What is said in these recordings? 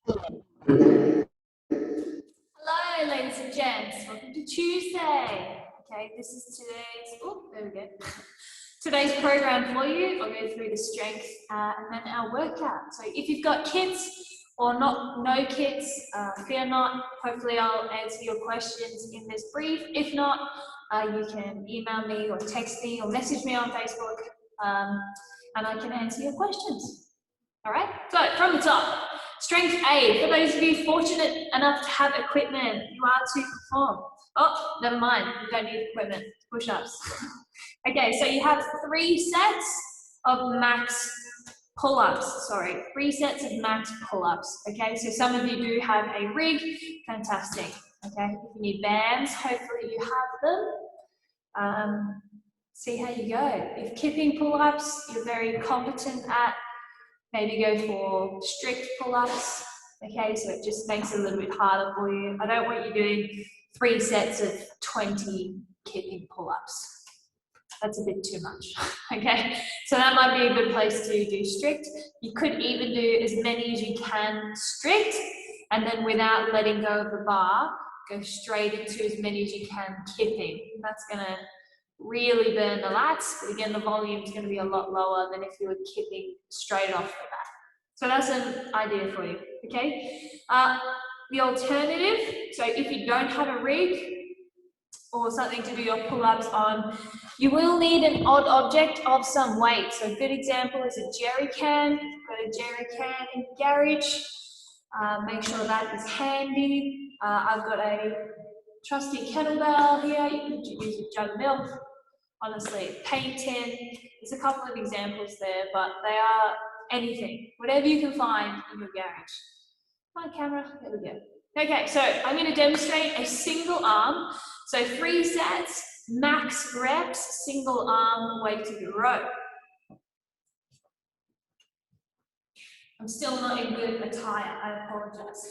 Hello, ladies and gents. Welcome to Tuesday. Okay, this is today's. Oh, there we go. Today's program for you. I'll go through the strength and then our workout. So, if you've got kids or no kids, fear not. Hopefully, I'll answer your questions in this brief. If not, you can email me or text me or message me on Facebook, and I can answer your questions. All right. So, from the top. Strength aid, for those of you fortunate enough to have equipment, you are to perform. Oh, never mind, you don't need equipment, push-ups. Okay, so you have 3 sets of max pull-ups, 3 sets of max pull-ups. Okay, so some of you do have a rig, fantastic. Okay, if you need bands, hopefully you have them. See how you go. If kipping pull-ups you're very competent at, maybe go for strict pull-ups, okay, so it just makes it a little bit harder for you. I don't want you doing 3 sets of 20 kipping pull-ups. That's a bit too much, okay? So that might be a good place to do strict. You could even do as many as you can strict, and then without letting go of the bar, go straight into as many as you can kipping. That's gonna really burn the lats, but again, the volume is going to be a lot lower than if you were kipping straight off the bat. So that's an idea for you, okay? The alternative, so if you don't have a rig or something to do your pull-ups on, you will need an odd object of some weight. So a good example is a jerry can. If you've got a jerry can in the garage, make sure that is handy. I've got a trusty kettlebell here. You can use a jug of milk. Honestly, paint tin. There's a couple of examples there, but they are anything, whatever you can find in your garage. My camera, there we go. Okay, so I'm going to demonstrate a single arm. So 3 sets, max reps, single arm weighted row. I'm still not in good attire, I apologize.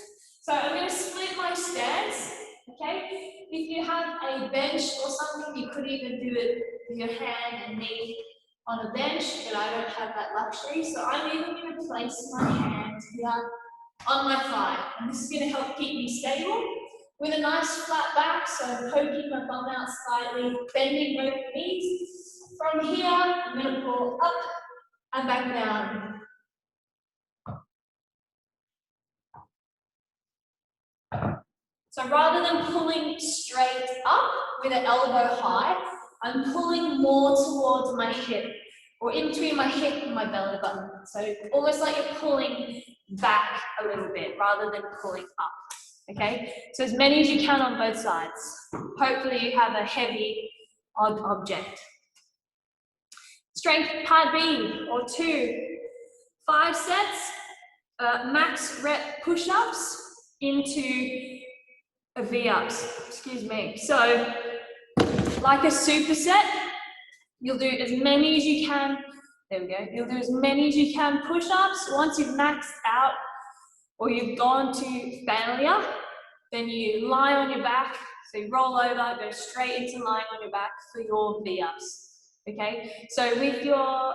So I'm going to split my stance. Okay, if you have a bench or something, you could even do it with your hand and knee on a bench, but I don't have that luxury. So I'm even going to place my hand here on my thigh, and this is going to help keep me stable with a nice flat back. So I'm poking my bum out slightly, bending both knees. From here, I'm going to pull up and back down. So rather than pulling straight up with an elbow high, I'm pulling more towards my hip, or in between my hip and my belly button. So almost like you're pulling back a little bit rather than pulling up, okay? So as many as you can on both sides. Hopefully you have a heavy, odd object. Strength part B, or 2. 5 sets, max rep push-ups into V-ups, excuse me. So, like a superset, you'll do as many as you can. There we go. You'll do as many as you can push-ups. Once you've maxed out or you've gone to failure, then you lie on your back. So you roll over, go straight into lying on your back for your V-ups. Okay. So with your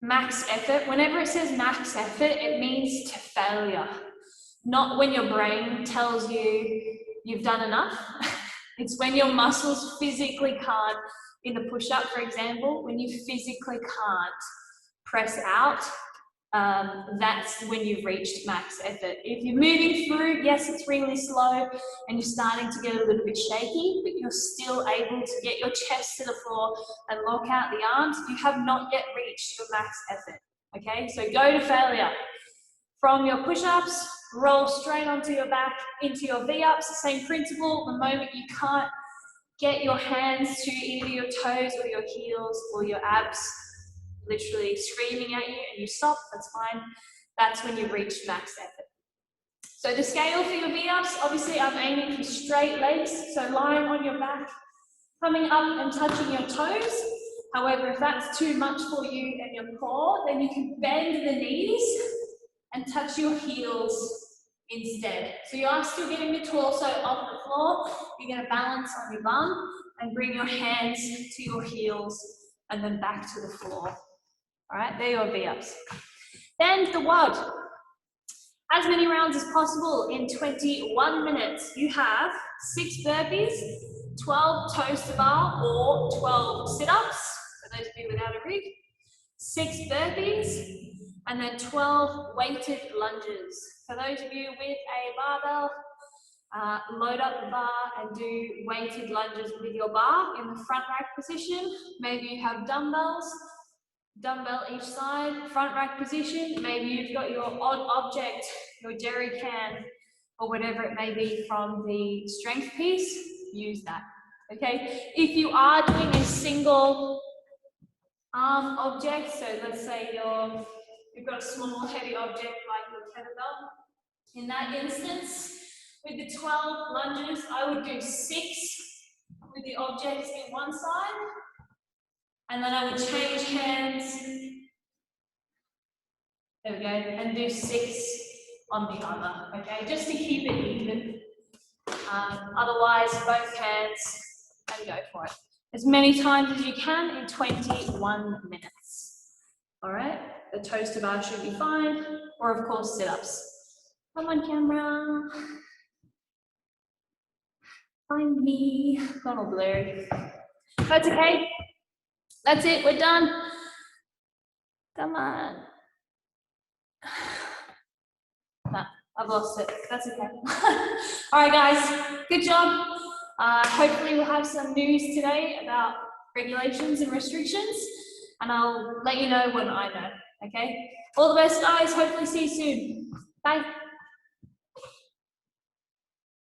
max effort, whenever it says max effort, it means to failure. Not when your brain tells you you've done enough. It's when your muscles physically can't, in the push-up, for example, when you physically can't press out, that's when you've reached max effort. If you're moving through, yes, it's really slow and you're starting to get a little bit shaky, but you're still able to get your chest to the floor and lock out the arms, you have not yet reached your max effort, okay? So go to failure. From your push-ups, roll straight onto your back into your V-ups, same principle. The moment you can't get your hands to either your toes or your heels or your abs literally screaming at you and you stop, that's fine. That's when you've reached max effort. So the scale for your V-ups, obviously I'm aiming for straight legs, so lying on your back, coming up and touching your toes. However, if that's too much for you and your core, then you can bend the knees and touch your heels instead. So you are still getting the torso off the floor. You're going to balance on your bum and bring your hands to your heels and then back to the floor. All right, there are your V-ups. Then the WOD. as many rounds as possible in 21 minutes. You have 6 burpees, 12 toes to bar or 12 sit-ups, for those of you without a rig, 6 burpees, and then 12 weighted lunges. For those of you with a barbell, load up the bar and do weighted lunges with your bar in the front rack position. Maybe you have dumbbells, dumbbell each side, front rack position. Maybe you've got your odd object, your jerry can, or whatever it may be from the strength piece, use that, okay? If you are doing a single arm object, so let's say you've got a small heavy object like your kettlebell, in that instance, with the 12 lunges, I would do 6 with the objects in one side, and then I would change hands, there we go, and do 6 on the other, okay, just to keep it even. Otherwise, both hands, and go for it. As many times as you can in 21 minutes. All right, the toes to bar should be fine, or of course sit-ups. Come on, camera. Find me. Gone all blurry. That's okay. That's it, we're done. Come on. No, I've lost it. That's okay. All right, guys, good job. Hopefully we'll have some news today about regulations and restrictions, and I'll let you know when I know, okay? All the best, guys. Hopefully see you soon. Bye.